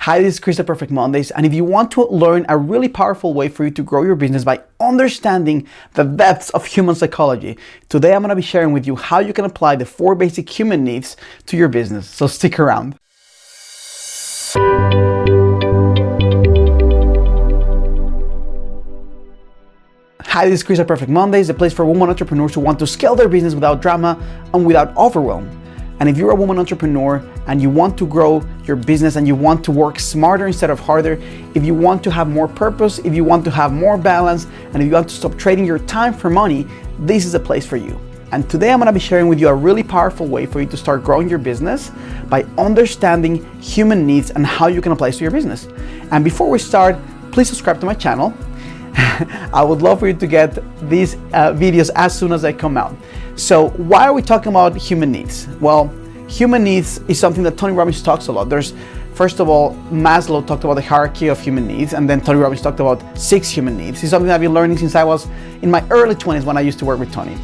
Hi, this is Chris at Perfect Mondays, and if you want to learn a really powerful way for you to grow your business by understanding the depths of human psychology, today I'm going to be sharing with you how you can apply the 4 basic human needs to your business. So stick around. Hi, this is Chris at Perfect Mondays, the place for women entrepreneurs who want to scale their business without drama and without overwhelm. And if you're a woman entrepreneur and you want to grow your business and you want to work smarter instead of harder, if you want to have more purpose, if you want to have more balance, and if you want to stop trading your time for money, this is a place for you. And today I'm going to be sharing with you a really powerful way for you to start growing your business by understanding human needs and how you can apply this to your business. And before we start, please subscribe to my channel. I would love for you to get these videos as soon as they come out. So why are we talking about human needs? Well, human needs is something that Tony Robbins talks a lot. First of all, Maslow talked about the hierarchy of human needs, and then Tony Robbins talked about 6 human needs. It's something I've been learning since I was in my early 20s when I used to work with Tony.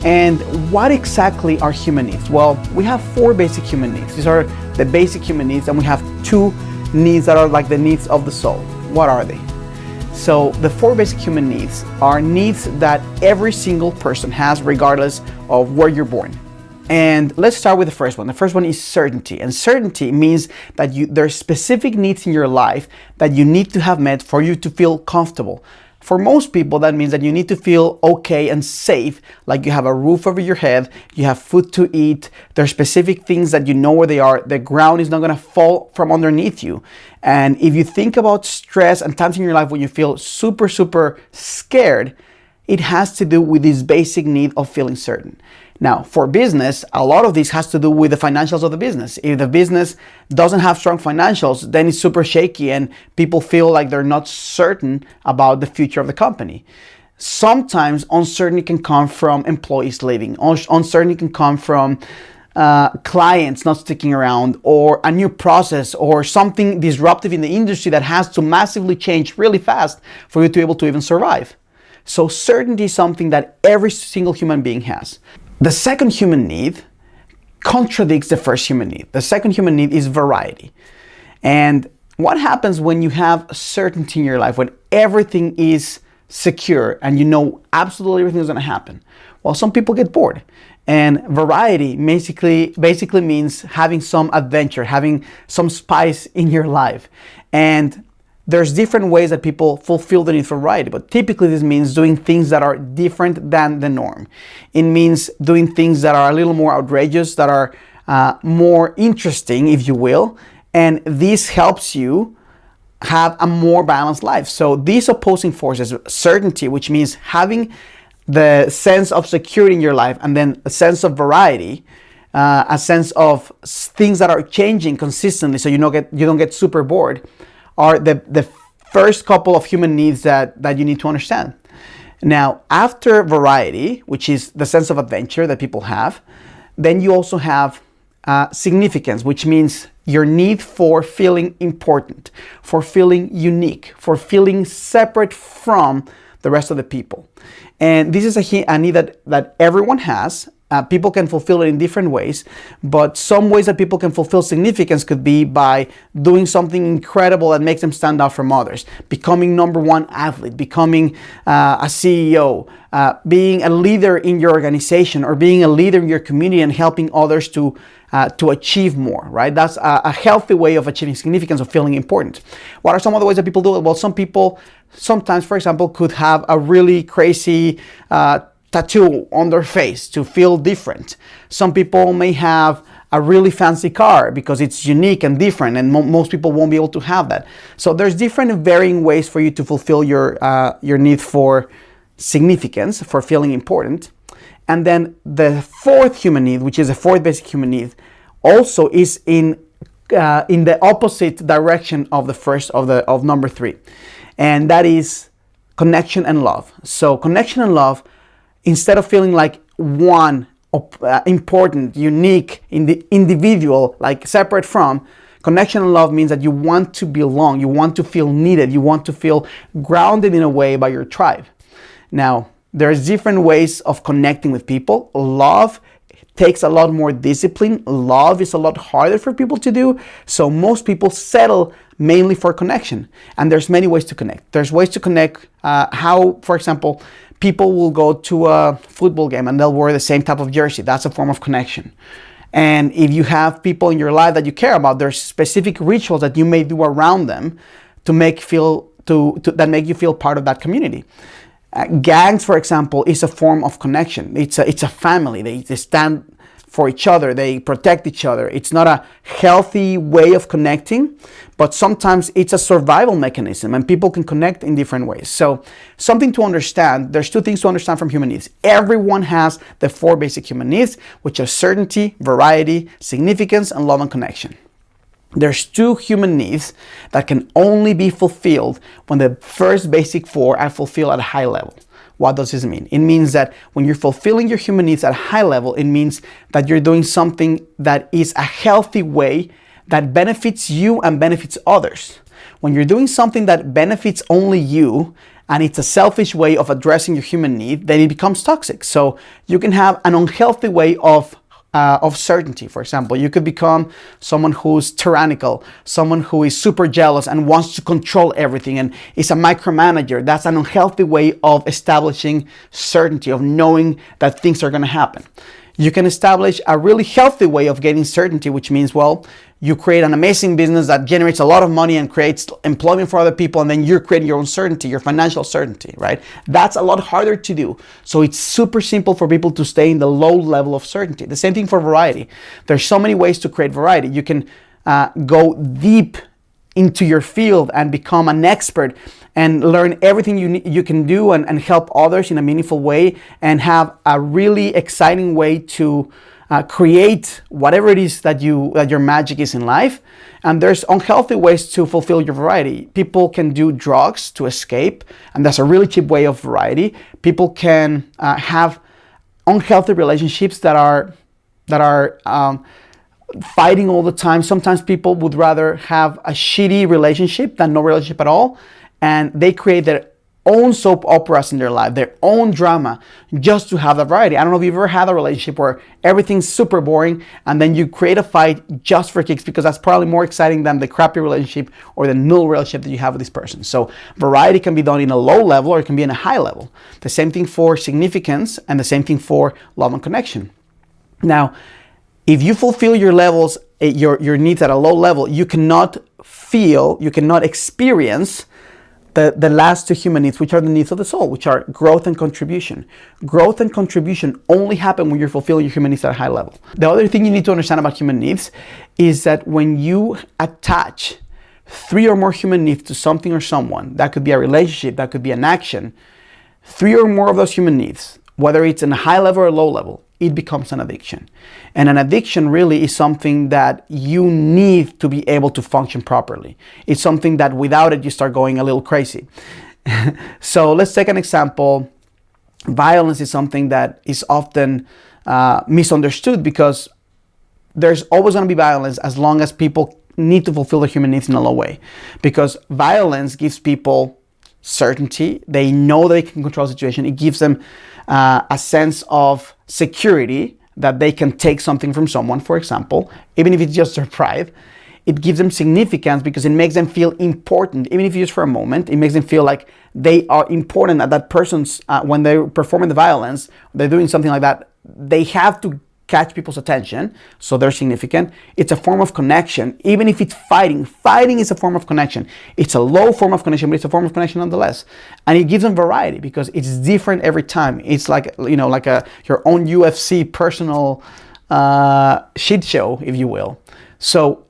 And what exactly are human needs? Well, we have 4 basic human needs. These are the basic human needs, and we have 2 needs that are like the needs of the soul. What are they? So the 4 basic human needs are needs that every single person has regardless of where you're born. And let's start with the first one. The first one is certainty. And certainty means that there are specific needs in your life that you need to have met for you to feel comfortable. For most people, that means that you need to feel okay and safe, like you have a roof over your head, you have food to eat, there are specific things that you know where they are, the ground is not going to fall from underneath you. And if you think about stress and times in your life when you feel super scared, it has to do with this basic need of feeling certain. Now, for business, a lot of this has to do with the financials of the business. If the business doesn't have strong financials, then it's super shaky and people feel like they're not certain about the future of the company. Sometimes uncertainty can come from employees leaving. Uncertainty can come from clients not sticking around, or a new process, or something disruptive in the industry that has to massively change really fast for you to be able to even survive. So certainty is something that every single human being has. The second human need contradicts the first human need. The second human need is variety. And what happens when you have certainty in your life, when everything is secure and you know absolutely everything is going to happen? Well, some people get bored. And variety basically means having some adventure, having some spice in your life. And there's different ways that people fulfill the need for variety, but typically this means doing things that are different than the norm. It means doing things that are a little more outrageous, that are more interesting, if you will, and this helps you have a more balanced life. So these opposing forces, certainty, which means having the sense of security in your life, and then a sense of variety, a sense of things that are changing consistently so you don't get super bored, are the first couple of human needs that you need to understand. Now, after variety, which is the sense of adventure that people have, then you also have significance, which means your need for feeling important, for feeling unique, for feeling separate from the rest of the people. And this is a need that everyone has. People can fulfill it in different ways, but some ways that people can fulfill significance could be by doing something incredible that makes them stand out from others, becoming #1 athlete, becoming a CEO, being a leader in your organization, or being a leader in your community and helping others to achieve more, right? That's a healthy way of achieving significance, of feeling important. What are some other ways that people do it? Well, some people sometimes, for example, could have a really crazy tattoo on their face to feel different. Some people may have a really fancy car because it's unique and different, and most people won't be able to have that. So there's different varying ways for you to fulfill your need for significance, for feeling important. And then the 4th human need, which is the 4th basic human need, also is in the opposite direction of the first of number 3, and that is connection and love. So connection and love, instead of feeling like one important, unique, individual, like separate from, connection and love means that you want to belong, you want to feel needed, you want to feel grounded in a way by your tribe. Now, there's different ways of connecting with people. Love takes a lot more discipline. Love is a lot harder for people to do. So most people settle mainly for connection. And there's many ways to connect. There's ways to connect how, for example, people will go to a football game and they'll wear the same type of jersey. That's a form of connection. And if you have people in your life that you care about, there's specific rituals that you may do around them to make that make you feel part of that community. Gangs, for example, is a form of connection. It's a family. They stand for each other. They protect each other. It's not a healthy way of connecting, but sometimes it's a survival mechanism, and people can connect in different ways. So something to understand, there's two things to understand from human needs. Everyone has the 4 basic human needs, which are certainty, variety, significance, and love and connection. There's 2 human needs that can only be fulfilled when the first basic 4 are fulfilled at a high level. What does this mean? It means that when you're fulfilling your human needs at a high level, it means that you're doing something that is a healthy way that benefits you and benefits others. When you're doing something that benefits only you, and it's a selfish way of addressing your human need, then it becomes toxic. So you can have an unhealthy way of certainty. For example, you could become someone who's tyrannical, someone who is super jealous and wants to control everything and is a micromanager. That's an unhealthy way of establishing certainty, of knowing that things are going to happen. You can establish a really healthy way of getting certainty, which means, well, you create an amazing business that generates a lot of money and creates employment for other people, and then you're creating your own certainty, your financial certainty, right? That's a lot harder to do. So it's super simple for people to stay in the low level of certainty. The same thing for variety. There's so many ways to create variety. You can go deep into your field and become an expert and learn everything you can do and help others in a meaningful way and have a really exciting way to create whatever it is that your magic is in life. And there's unhealthy ways to fulfill your variety. People can do drugs to escape, and that's a really cheap way of variety. People can have unhealthy relationships that are fighting all the time. Sometimes people would rather have a shitty relationship than no relationship at all, and they create their own soap operas in their life, their own drama, just to have the variety. I don't know if you've ever had a relationship where everything's super boring and then you create a fight just for kicks, because that's probably more exciting than the crappy relationship or the null relationship that you have with this person. So variety can be done in a low level or it can be in a high level. The same thing for significance and the same thing for love and connection. Now, if you fulfill your levels, your needs at a low level, you cannot experience the last 2 human needs, which are the needs of the soul, which are growth and contribution. Growth and contribution only happen when you're fulfilling your human needs at a high level. The other thing you need to understand about human needs is that when you attach 3 or more human needs to something or someone, that could be a relationship, that could be an action, 3 or more of those human needs, whether it's in a high level or low level, it becomes an addiction. And an addiction really is something that you need to be able to function properly. It's something that without it, you start going a little crazy. So let's take an example. Violence is something that is often misunderstood, because there's always going to be violence as long as people need to fulfill their human needs in a low way. Because violence gives people certainty. They know they can control the situation. It gives them a sense of security that they can take something from someone, for example, even if it's just their pride. It gives them significance because it makes them feel important, even if it's just for a moment. It makes them feel like they are important at that person's, when they're performing the violence, they're doing something like that, they have to catch people's attention, so they're significant. It's a form of connection, even if it's fighting. Fighting is a form of connection. It's a low form of connection, but it's a form of connection nonetheless. And it gives them variety because it's different every time. It's like, your own UFC personal shit show, if you will. So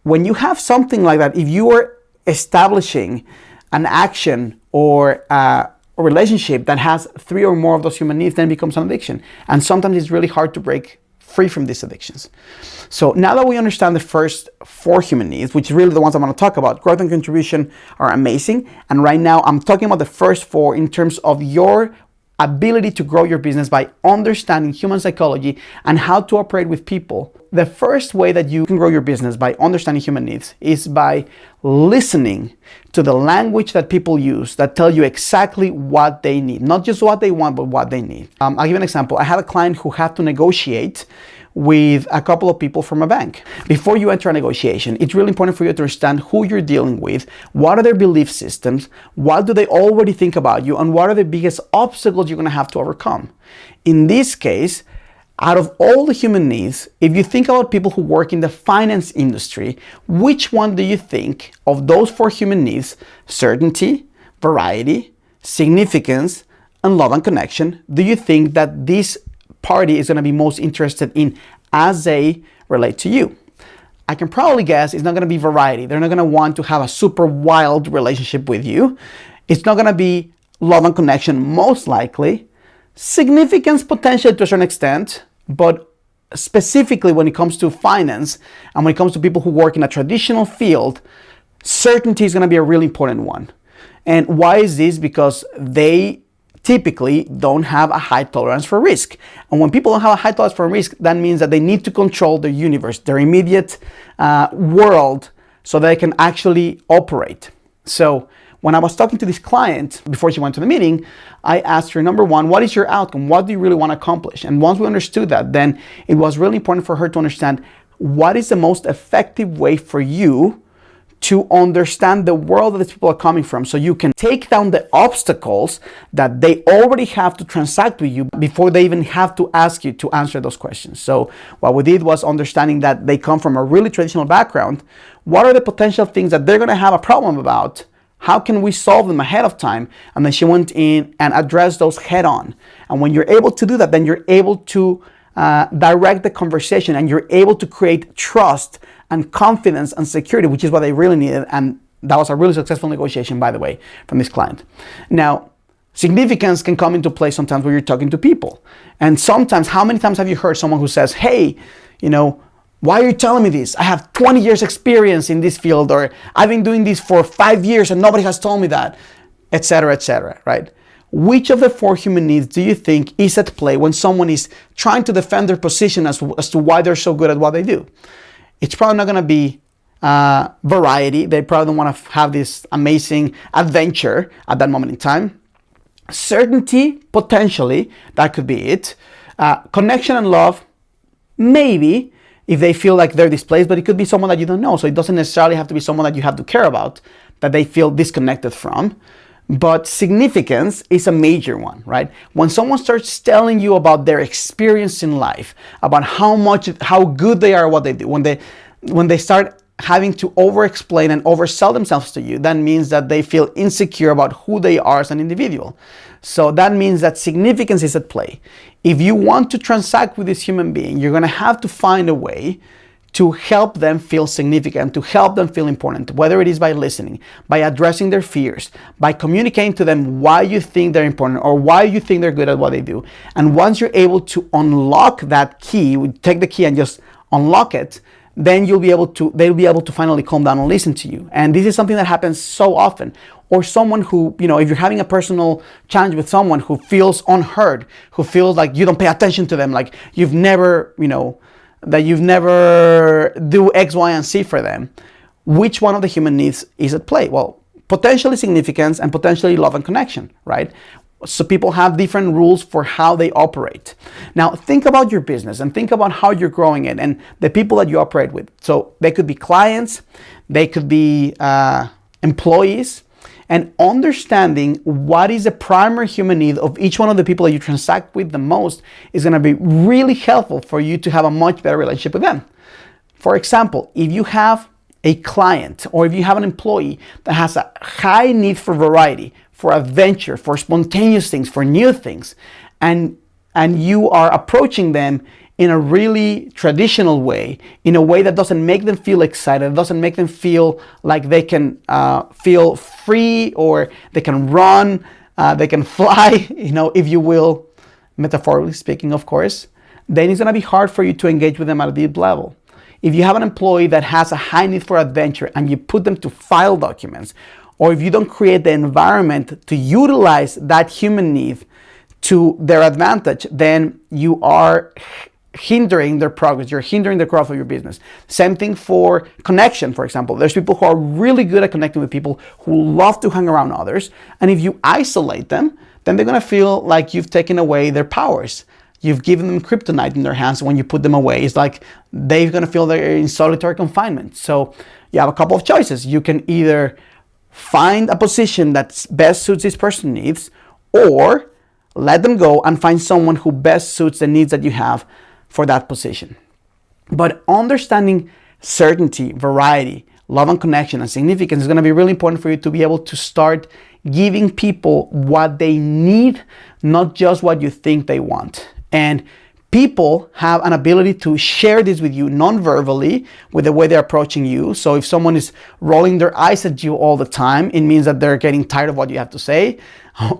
when you have something like that, if you are establishing an action or a relationship that has 3 or more of those human needs, then it becomes an addiction. And sometimes it's really hard to break free from these addictions. So now that we understand the first 4 human needs, which is really the ones I'm going to talk about, growth and contribution are amazing. And right now I'm talking about the first 4 in terms of your ability to grow your business by understanding human psychology and how to operate with people. The first way that you can grow your business by understanding human needs is by listening to the language that people use that tell you exactly what they need, not just what they want, but what they need. I'll give you an example. I had a client who had to negotiate with a couple of people from a bank. Before you enter a negotiation, it's really important for you to understand who you're dealing with, what are their belief systems, what do they already think about you, and what are the biggest obstacles you're going to have to overcome. In this case, out of all the human needs, if you think about people who work in the finance industry, which one do you think of those 4 human needs, certainty, variety, significance, and love and connection, do you think that this party is going to be most interested in as they relate to you? I can probably guess it's not going to be variety. They're not going to want to have a super wild relationship with you. It's not going to be love and connection, most likely. Significance potentially to a certain extent, but specifically when it comes to finance and when it comes to people who work in a traditional field, certainty is going to be a really important one. And why is this? Because they typically don't have a high tolerance for risk. And when people don't have a high tolerance for risk, that means that they need to control their universe, their immediate world, so they can actually operate. So when I was talking to this client before she went to the meeting, I asked her, number one, what is your outcome? What do you really want to accomplish? And once we understood that, then it was really important for her to understand what is the most effective way for you to understand the world that these people are coming from, so you can take down the obstacles that they already have to transact with you before they even have to ask you to answer those questions. So what we did was understanding that they come from a really traditional background. What are the potential things that they're going to have a problem about? How can we solve them ahead of time? And then she went in and addressed those head on. And when you're able to do that, then you're able to direct the conversation, and you're able to create trust and confidence and security, which is what they really needed. And that was a really successful negotiation, by the way, from this client. Now, significance can come into play sometimes when you're talking to people. And sometimes, how many times have you heard someone who says, hey, why are you telling me this? I have 20 years experience in this field, or I've been doing this for 5 years and nobody has told me that, etc., right? Which of the 4 human needs do you think is at play when someone is trying to defend their position as to why they're so good at what they do? It's probably not going to be variety. They probably don't want to have this amazing adventure at that moment in time. Certainty, potentially, that could be it. Connection and love, maybe, if they feel like they're displaced, but it could be someone that you don't know. So it doesn't necessarily have to be someone that you have to care about, that they feel disconnected from. But significance is a major one, right? When someone starts telling you about their experience in life, about how good they are at what they do, when they start having to over-explain and oversell themselves to you, that means that they feel insecure about who they are as an individual. So that means that significance is at play. If you want to transact with this human being, you're going to have to find a way to help them feel significant, to help them feel important, whether it is by listening, by addressing their fears, by communicating to them why you think they're important or why you think they're good at what they do. And once you're able to unlock that key, take the key and just unlock it, then they'll be able to finally calm down and listen to you. And this is something that happens so often. Or someone who, if you're having a personal challenge with someone who feels unheard, who feels like you don't pay attention to them, like you've never, that you've never do X, Y, and Z for them, which one of the human needs is at play? Well, potentially significance and potentially love and connection, right? So people have different rules for how they operate. Now, think about your business and think about how you're growing it and the people that you operate with. So they could be clients, they could be employees, and understanding what is the primary human need of each one of the people that you transact with the most is going to be really helpful for you to have a much better relationship with them. For example, if you have a client or if you have an employee that has a high need for variety, for adventure, for spontaneous things, for new things, and you are approaching them in a really traditional way, in a way that doesn't make them feel excited, doesn't make them feel like they can feel free or they can run, they can fly, if you will, metaphorically speaking, of course, then it's going to be hard for you to engage with them at a deep level. If you have an employee that has a high need for adventure and you put them to file documents, or if you don't create the environment to utilize that human need to their advantage, then you are hindering their progress. You're hindering the growth of your business. Same thing for connection, for example. There's people who are really good at connecting with people, who love to hang around others. And if you isolate them, then they're going to feel like you've taken away their powers. You've given them kryptonite in their hands. When you put them away, it's like they're going to feel they're in solitary confinement. So you have a couple of choices. You can either find a position that best suits this person's needs, or let them go and find someone who best suits the needs that you have for that position. But understanding certainty, variety, love and connection and significance is going to be really important for you to be able to start giving people what they need, not just what you think they want. And people have an ability to share this with you non-verbally with the way they're approaching you. So if someone is rolling their eyes at you all the time, it means that they're getting tired of what you have to say.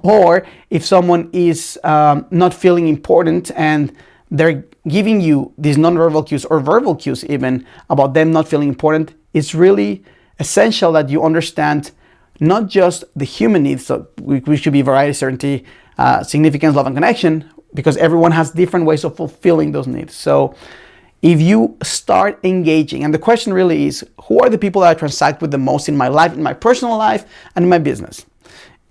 Or if someone is not feeling important and they're giving you these non-verbal cues or verbal cues even about them not feeling important, it's really essential that you understand not just the human needs, so we should be variety, certainty, significance, love, and connection, because everyone has different ways of fulfilling those needs. So if you start engaging, and the question really is, who are the people that I transact with the most in my life, in my personal life, and in my business?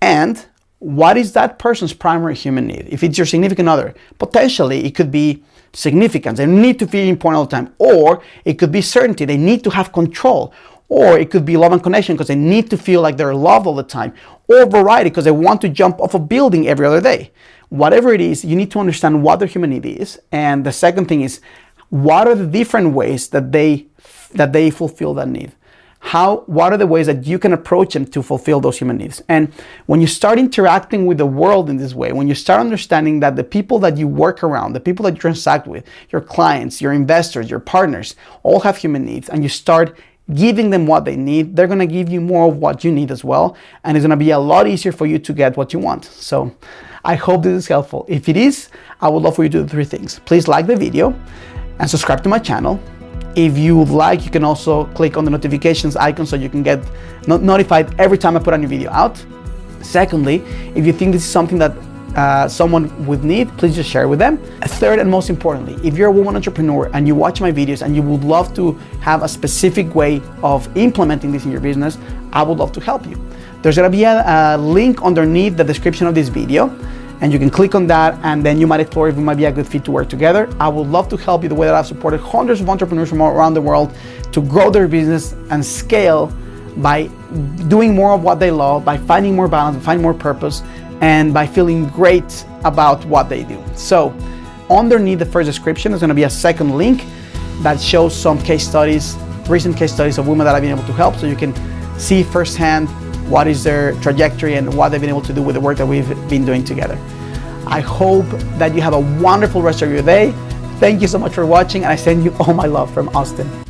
And what is that person's primary human need? If it's your significant other, potentially it could be significance. They need to feel important all the time. Or it could be certainty. They need to have control. Or it could be love and connection because they need to feel like they're loved all the time. Or variety because they want to jump off a building every other day. Whatever it is, you need to understand what their human need is. And the second thing is, what are the different ways that they fulfill that need? What are the ways that you can approach them to fulfill those human needs? And when you start interacting with the world in this way, when you start understanding that the people that you work around, the people that you transact with, your clients, your investors, your partners, all have human needs, and you start giving them what they need, they're going to give you more of what you need as well. And it's going to be a lot easier for you to get what you want. So I hope this is helpful. If it is, I would love for you to do 3 things. Please like the video and subscribe to my channel. If you would like, you can also click on the notifications icon so you can get notified every time I put a new video out. Secondly, if you think this is something that someone would need, please just share it with them. Third, and most importantly, if you're a woman entrepreneur and you watch my videos and you would love to have a specific way of implementing this in your business, I would love to help you. There's going to be a link underneath the description of this video, and you can click on that, and then you might explore if we might be a good fit to work together. I would love to help you the way that I've supported hundreds of entrepreneurs from all around the world to grow their business and scale by doing more of what they love, by finding more balance, finding more purpose, and by feeling great about what they do. So underneath the first description is going to be a second link that shows some case studies, recent case studies of women that I've been able to help, so you can see firsthand what is their trajectory and what they've been able to do with the work that we've been doing together. I hope that you have a wonderful rest of your day. Thank you so much for watching, and I send you all my love from Austin.